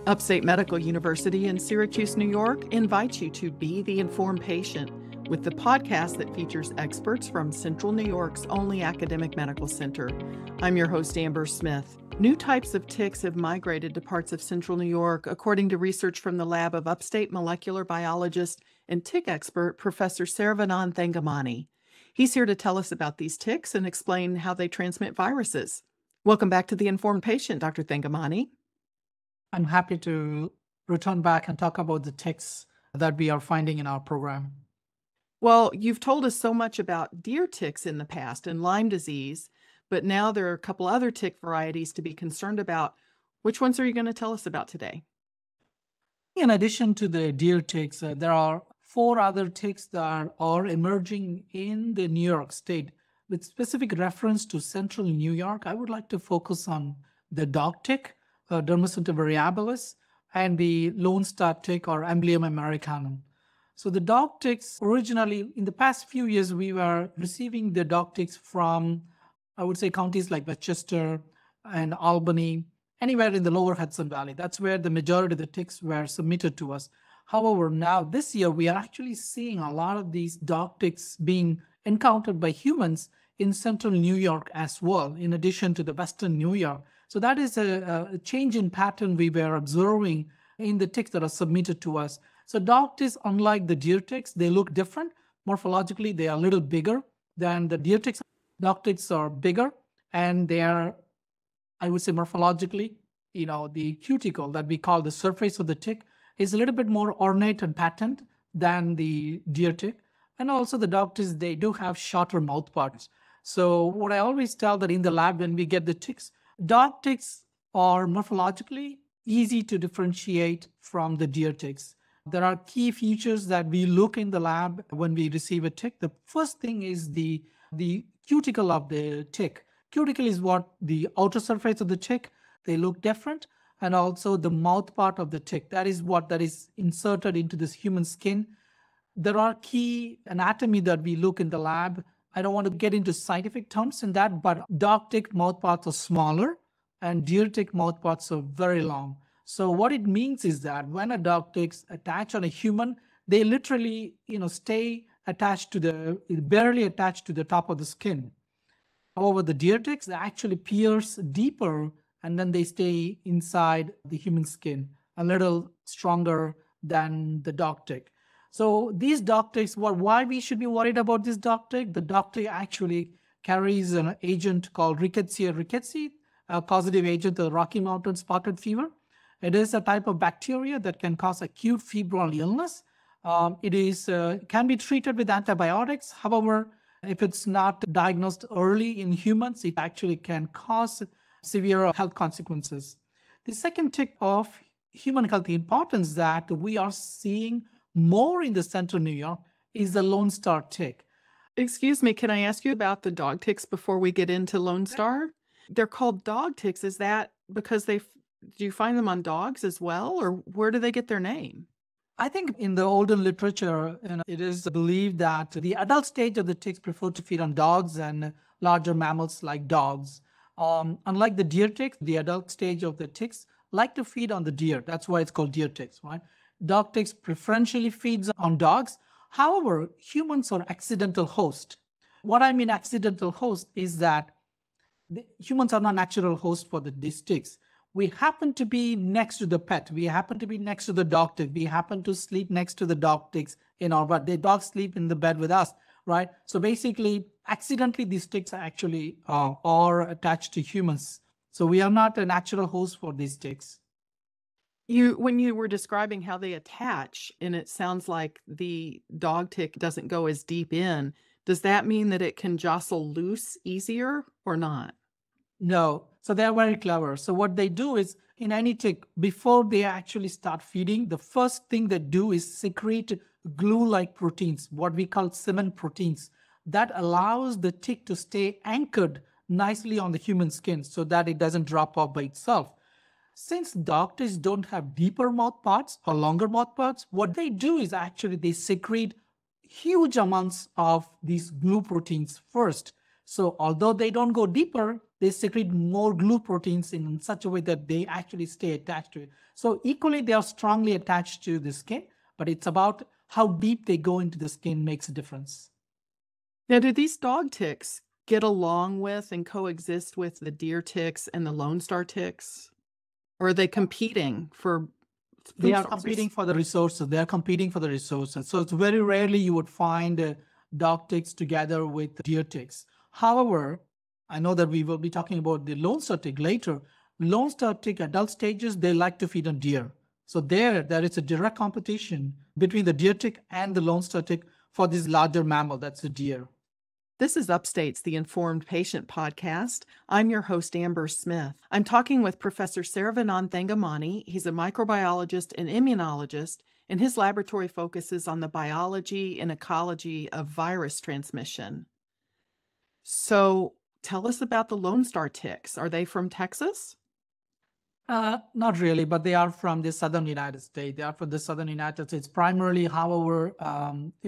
Upstate Medical University in Syracuse, New York invites you to Be the Informed Patient with the podcast that features experts from Central New York's only academic medical center. I'm your host, Amber Smith. New types of ticks have migrated to parts of Central New York, according to research from the lab of upstate molecular biologist and tick expert, Professor Saravanan Thangamani. He's here to tell us about these ticks and explain how they transmit viruses. Welcome back to The Informed Patient, Dr. Thangamani. I'm happy to return back and talk about the ticks that we are finding in our program. Well, you've told us so much about deer ticks in the past and Lyme disease, but now there are a couple other tick varieties to be concerned about. Which ones are you going to tell us about today? In addition to the deer ticks, there are 4 other ticks that are emerging in the New York State. With specific reference to Central New York, I would like to focus on the dog tick, Dermacentor variabilis, and the Lone Star tick or Amblyomma americanum. So the dog ticks originally, in the past few years, we were receiving the dog ticks from, I would say, counties like Westchester and Albany, anywhere in the lower Hudson Valley. That's where the majority of the ticks were submitted to us. However, now this year, we are actually seeing a lot of these dog ticks being encountered by humans in Central New York as well, in addition to the Western New York. So that is a change in pattern we were observing in the ticks that are submitted to us. So dog ticks, unlike the deer ticks, they look different. Morphologically, they are a little bigger than the deer ticks. Dog ticks are bigger, and they are, I would say, morphologically, the cuticle that we call the surface of the tick is a little bit more ornate and patterned than the deer tick. And also the dog ticks, they do have shorter mouth parts. So what I always tell that in the lab when we get the ticks, dog ticks are morphologically easy to differentiate from the deer ticks. There are key features that we look in the lab when we receive a tick. The first thing is the cuticle of the tick. Cuticle is what the outer surface of the tick. They look different. And also the mouth part of the tick. That is what that is inserted into this human skin. There are key anatomy that we look in the lab. I don't want to get into scientific terms in that, but dog tick mouth parts are smaller and deer tick mouth parts are very long. So what it means is that when a dog ticks attach on a human, they literally, stay attached barely attached to the top of the skin. However, the deer ticks, they actually pierce deeper and then they stay inside the human skin, a little stronger than the dog tick. So these dog ticks, why we should be worried about this dog tick? The dog tick actually carries an agent called Rickettsia rickettsii, a causative agent of Rocky Mountain spotted fever. It is a type of bacteria that can cause acute febrile illness. It can be treated with antibiotics. However, if it's not diagnosed early in humans, it actually can cause severe health consequences. The second tick of human health importance that we are seeing more in the Central New York is the Lone Star tick. Excuse me, can I ask you about the dog ticks before we get into Lone Star? They're called dog ticks. Is that because do you find them on dogs as well, or where do they get their name? I think in the older literature, it is believed that the adult stage of the ticks prefer to feed on dogs and larger mammals like dogs. Unlike the deer ticks, the adult stage of the ticks like to feed on the deer. That's why it's called deer ticks, right? Dog ticks preferentially feeds on dogs. However, humans are accidental host. What I mean accidental host is that humans are not natural hosts for these ticks. We happen to be next to the pet. We happen to be next to the dog tick. We happen to sleep next to the dog ticks in our bed. The dogs sleep in the bed with us, right? So basically, accidentally, these ticks actually are attached to humans. So we are not a natural host for these ticks. When you were describing how they attach, and it sounds like the dog tick doesn't go as deep in, does that mean that it can jostle loose easier or not? No. So they're very clever. So what they do is, in any tick, before they actually start feeding, the first thing they do is secrete glue-like proteins, what we call cement proteins, that allows the tick to stay anchored nicely on the human skin so that it doesn't drop off by itself. Since dog ticks don't have deeper mouth parts or longer mouth parts, what they do is actually they secrete huge amounts of these glue proteins first. So although they don't go deeper, they secrete more glue proteins in such a way that they actually stay attached to it. So equally, they are strongly attached to the skin, but it's about how deep they go into the skin makes a difference. Now, do these dog ticks get along with and coexist with the deer ticks and the Lone Star ticks? Or are they competing for They food are sources? competing for the resources. They are competing for the resources. So it's very rarely you would find dog ticks together with deer ticks. However, I know that we will be talking about the Lone Star tick later. Lone Star tick adult stages, they like to feed on deer. So there is a direct competition between the deer tick and the Lone Star tick for this larger mammal, that's the deer. This is Upstate's The Informed Patient podcast. I'm your host, Amber Smith. I'm talking with Professor Saravanan Thangamani. He's a microbiologist and immunologist, and his laboratory focuses on the biology and ecology of virus transmission. So tell us about the Lone Star ticks. Are they from Texas? Not really, but they are from the southern United States. They are from the southern United States, primarily, however,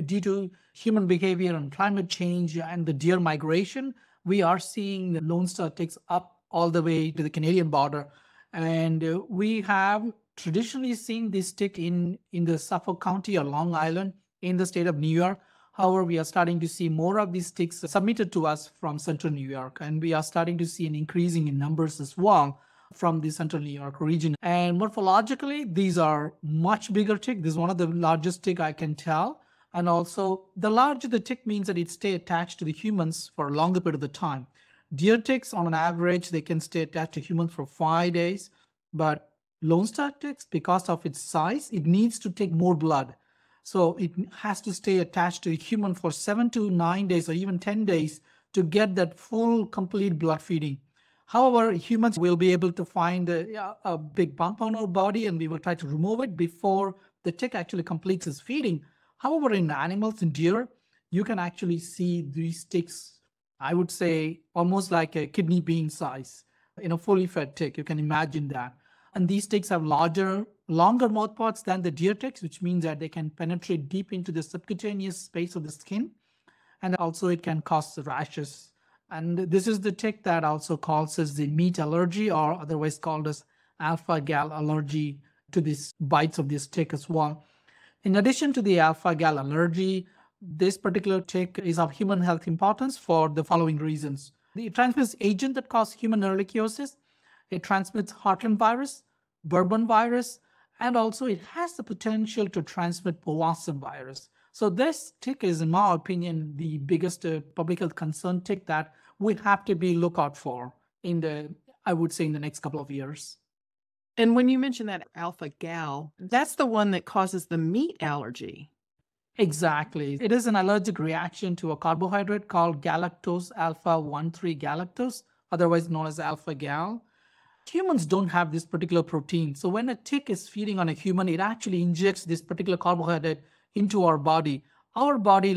due to human behavior and climate change and the deer migration, we are seeing the Lone Star ticks up all the way to the Canadian border. And we have traditionally seen this tick in the Suffolk County or Long Island in the state of New York. However, we are starting to see more of these ticks submitted to us from central New York, and we are starting to see an increasing in numbers as well from the central New York region. And morphologically, these are much bigger tick. This is one of the largest tick I can tell. And also, the larger the tick means that it stay attached to the humans for a longer period of the time. Deer ticks, on an average, they can stay attached to humans for 5 days. But Lone Star ticks, because of its size, it needs to take more blood. So it has to stay attached to a human for 7 to 9 days or even 10 days to get that full, complete blood feeding. However, humans will be able to find a big bump on our body, and we will try to remove it before the tick actually completes its feeding. However, in animals, in deer, you can actually see these ticks, I would say, almost like a kidney bean size in a fully fed tick. You can imagine that. And these ticks have longer mouthparts than the deer ticks, which means that they can penetrate deep into the subcutaneous space of the skin. And also it can cause rashes. And this is the tick that also causes the meat allergy, or otherwise called as alpha-gal allergy, to these bites of this tick as well. In addition to the alpha-gal allergy, this particular tick is of human health importance for the following reasons. It transmits agent that cause human ehrlichiosis. It transmits Heartland virus, Bourbon virus, and also it has the potential to transmit Powassan virus. So this tick is, in my opinion, the biggest public health concern tick that we have to be look out for in the next couple of years. And when you mention that alpha-gal, that's the one that causes the meat allergy. Exactly. It is an allergic reaction to a carbohydrate called galactose alpha-1,3 galactose, otherwise known as alpha-gal. Humans don't have this particular protein. So when a tick is feeding on a human, it actually injects this particular carbohydrate into our body. Our body,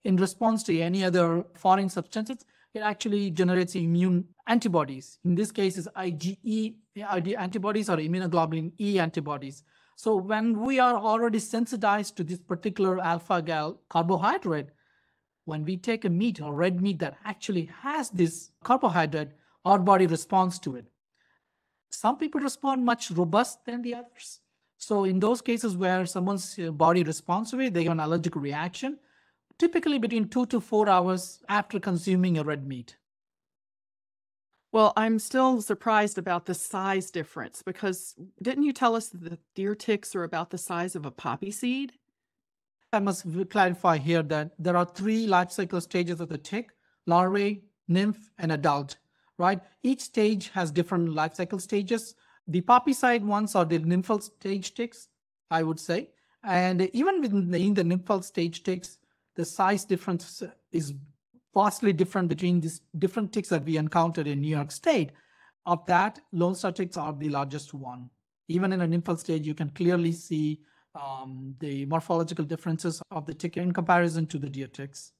in response to any other foreign substances, it actually generates immune antibodies. In this case, it's IgE antibodies or immunoglobulin E antibodies. So when we are already sensitized to this particular alpha-gal carbohydrate, when we take a meat or red meat that actually has this carbohydrate, our body responds to it. Some people respond much robust than the others. So in those cases where someone's body responds to it, they have an allergic reaction, typically between 2 to 4 hours after consuming a red meat. Well, I'm still surprised about the size difference, because didn't you tell us that the deer ticks are about the size of a poppy seed? I must clarify here that there are 3 life cycle stages of the tick: larvae, nymph, and adult, right? Each stage has different life cycle stages. The poppy side ones are the nymphal stage ticks, I would say. And even within the nymphal stage ticks, the size difference is vastly different between these different ticks that we encountered in New York State. Of that, Lone Star ticks are the largest one. Even in a nymphal stage, you can clearly see the morphological differences of the tick in comparison to the deer ticks.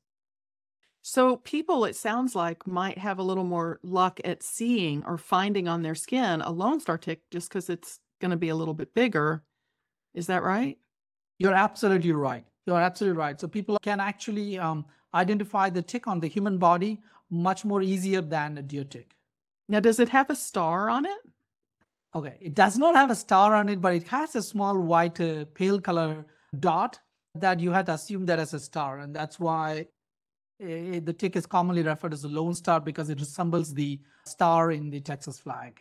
So people, it sounds like, might have a little more luck at seeing or finding on their skin a Lone Star tick just because it's going to be a little bit bigger. Is that right? You're absolutely right. You're absolutely right. So people can actually identify the tick on the human body much more easier than a deer tick. Now, does it have a star on it? Okay, it does not have a star on it, but it has a small white pale color dot that you had to assume that as a star. And that's why the tick is commonly referred as a lone star, because it resembles the star in the Texas flag.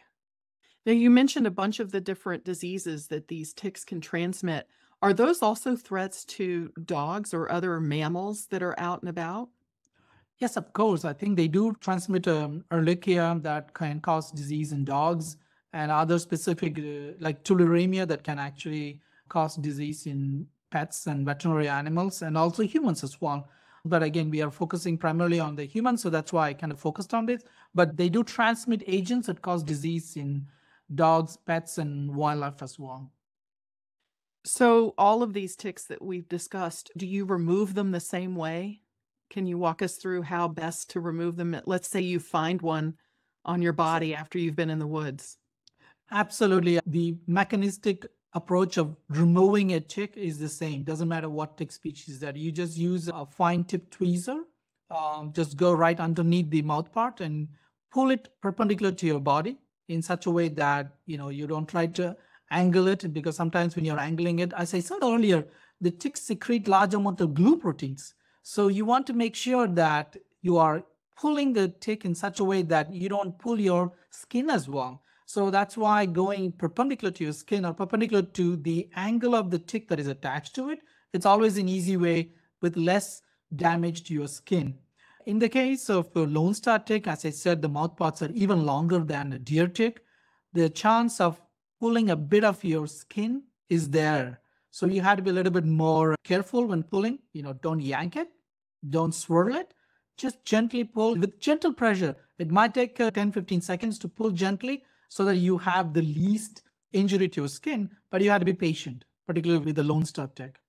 Now, you mentioned a bunch of the different diseases that these ticks can transmit. Are those also threats to dogs or other mammals that are out and about? Yes, of course. I think they do transmit Ehrlichia that can cause disease in dogs, and other specific like tularemia that can actually cause disease in pets and veterinary animals, and also humans as well. But again, we are focusing primarily on the humans, so that's why I kind of focused on this. But they do transmit agents that cause disease in dogs, pets, and wildlife as well. So, all of these ticks that we've discussed, do you remove them the same way? Can you walk us through how best to remove them? Let's say you find one on your body after you've been in the woods. Absolutely. The mechanistic approach of removing a tick is the same. Doesn't matter what tick species that you just use a fine tip tweezer. Just go right underneath the mouth part and pull it perpendicular to your body in such a way that you don't try to angle it, because sometimes when you're angling it, as I said earlier, the ticks secrete large amount of glue proteins. So you want to make sure that you are pulling the tick in such a way that you don't pull your skin as well. So that's why going perpendicular to your skin or perpendicular to the angle of the tick that is attached to it, it's always an easy way with less damage to your skin. In the case of a Lone Star tick, as I said, the mouth parts are even longer than a deer tick. The chance of pulling a bit of your skin is there. So you have to be a little bit more careful when pulling. Don't yank it, don't swirl it. Just gently pull with gentle pressure. It might take 10-15 seconds to pull gently so that you have the least injury to your skin, but you have to be patient, particularly with the Lone Star tick.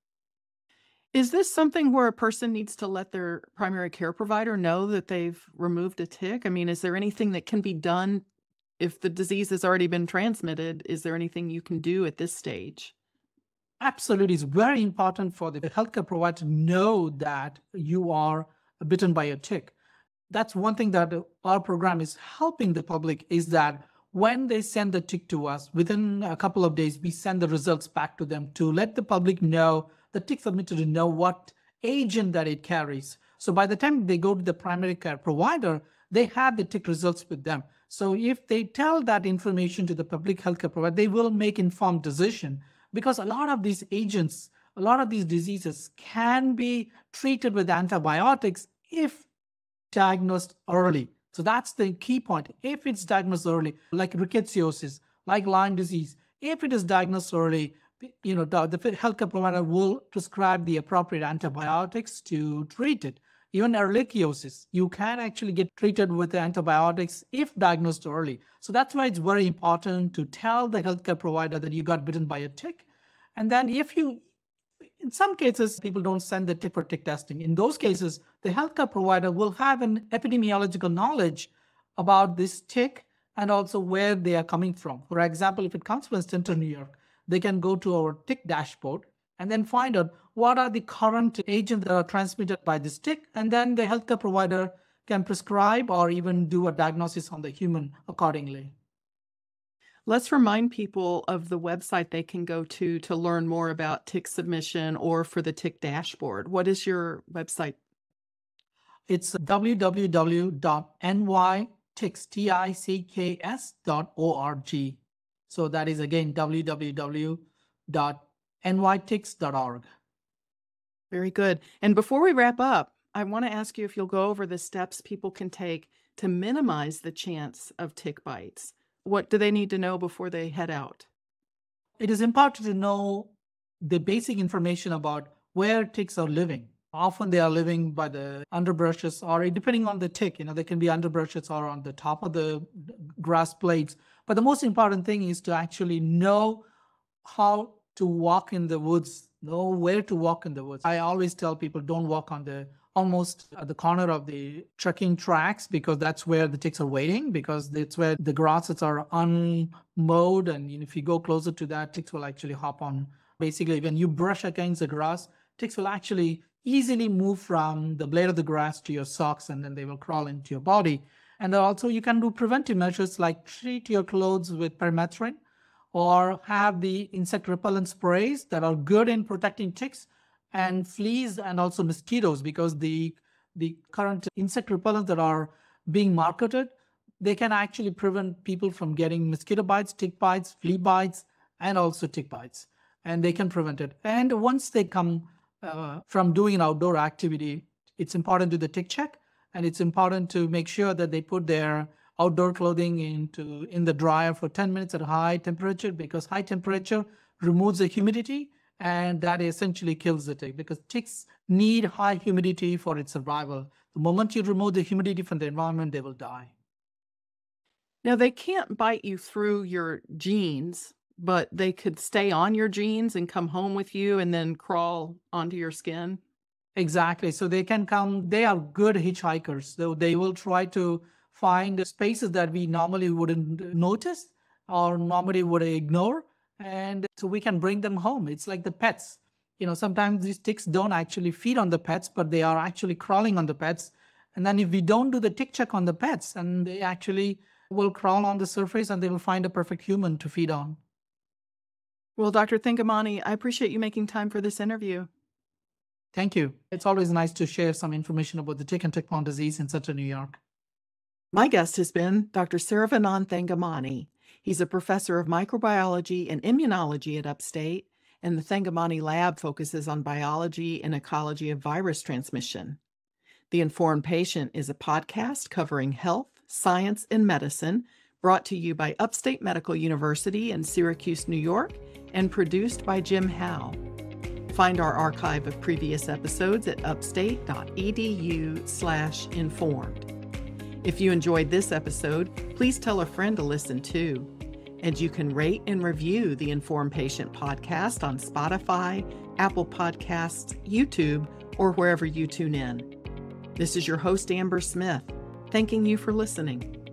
Is this something where a person needs to let their primary care provider know that they've removed a tick? I mean, is there anything that can be done if the disease has already been transmitted? Is there anything you can do at this stage? Absolutely. It's very important for the healthcare provider to know that you are bitten by a tick. That's one thing that our program is helping the public, is that when they send the tick to us, within a couple of days, we send the results back to them to let the public know, the tick submitter to know what agent that it carries. So by the time they go to the primary care provider, they have the tick results with them. So if they tell that information to the public healthcare provider, they will make informed decision, because a lot of these agents, a lot of these diseases can be treated with antibiotics if diagnosed early. So that's the key point. If it's diagnosed early, like rickettsiosis, like Lyme disease, if it is diagnosed early, the healthcare provider will prescribe the appropriate antibiotics to treat it. Even ehrlichiosis, you can actually get treated with antibiotics if diagnosed early. So that's why it's very important to tell the healthcare provider that you got bitten by a tick. And then in some cases, people don't send the tick for tick testing. In those cases, the healthcare provider will have an epidemiological knowledge about this tick and also where they are coming from. For example, if it comes from Central New York, they can go to our tick dashboard and then find out what are the current agents that are transmitted by this tick. And then the healthcare provider can prescribe or even do a diagnosis on the human accordingly. Let's remind people of the website they can go to learn more about tick submission or for the tick dashboard. What is your website? It's www.nyticks.org. So that is again www.nyticks.org. Very good. And before we wrap up, I want to ask you if you'll go over the steps people can take to minimize the chance of tick bites. What do they need to know before they head out? It is important to know the basic information about where ticks are living. Often they are living by the underbrushes, or depending on the tick, they can be underbrushes or on the top of the grass blades. But the most important thing is to actually know how to walk in the woods, know where to walk in the woods. I always tell people, don't walk on almost at the corner of the trekking tracks, because that's where the ticks are waiting, because it's where the grasses are unmowed. And if you go closer to that, ticks will actually hop on. Basically, when you brush against the grass, ticks will actually easily move from the blade of the grass to your socks, and then they will crawl into your body. And also you can do preventive measures like treat your clothes with permethrin, or have the insect repellent sprays that are good in protecting ticks and fleas and also mosquitoes, because the current insect repellents that are being marketed, they can actually prevent people from getting mosquito bites, tick bites, flea bites, and also tick bites. And they can prevent it. And once they come from doing an outdoor activity, it's important to do the tick check, and it's important to make sure that they put their outdoor clothing in the dryer for 10 minutes at high temperature, because high temperature removes the humidity, and that essentially kills the tick, because ticks need high humidity for its survival. The moment you remove the humidity from the environment, they will die. Now, they can't bite you through your jeans, but they could stay on your jeans and come home with you and then crawl onto your skin. Exactly. So they can come, they are good hitchhikers. So they will try to find spaces that we normally wouldn't notice or normally would ignore. And so we can bring them home. It's like the pets. Sometimes these ticks don't actually feed on the pets, but they are actually crawling on the pets. And then if we don't do the tick check on the pets, and they actually will crawl on the surface and they will find a perfect human to feed on. Well, Dr. Thangamani, I appreciate you making time for this interview. Thank you. It's always nice to share some information about the tick and tick-borne disease in Central New York. My guest has been Dr. Saravanan Thangamani. He's a professor of microbiology and immunology at Upstate, and the Thangamani Lab focuses on biology and ecology of virus transmission. The Informed Patient is a podcast covering health, science, and medicine, brought to you by Upstate Medical University in Syracuse, New York, and produced by Jim Howe. Find our archive of previous episodes at upstate.edu/informed. If you enjoyed this episode, please tell a friend to listen too. And you can rate and review the Informed Patient podcast on Spotify, Apple Podcasts, YouTube, or wherever you tune in. This is your host, Amber Smith, thanking you for listening.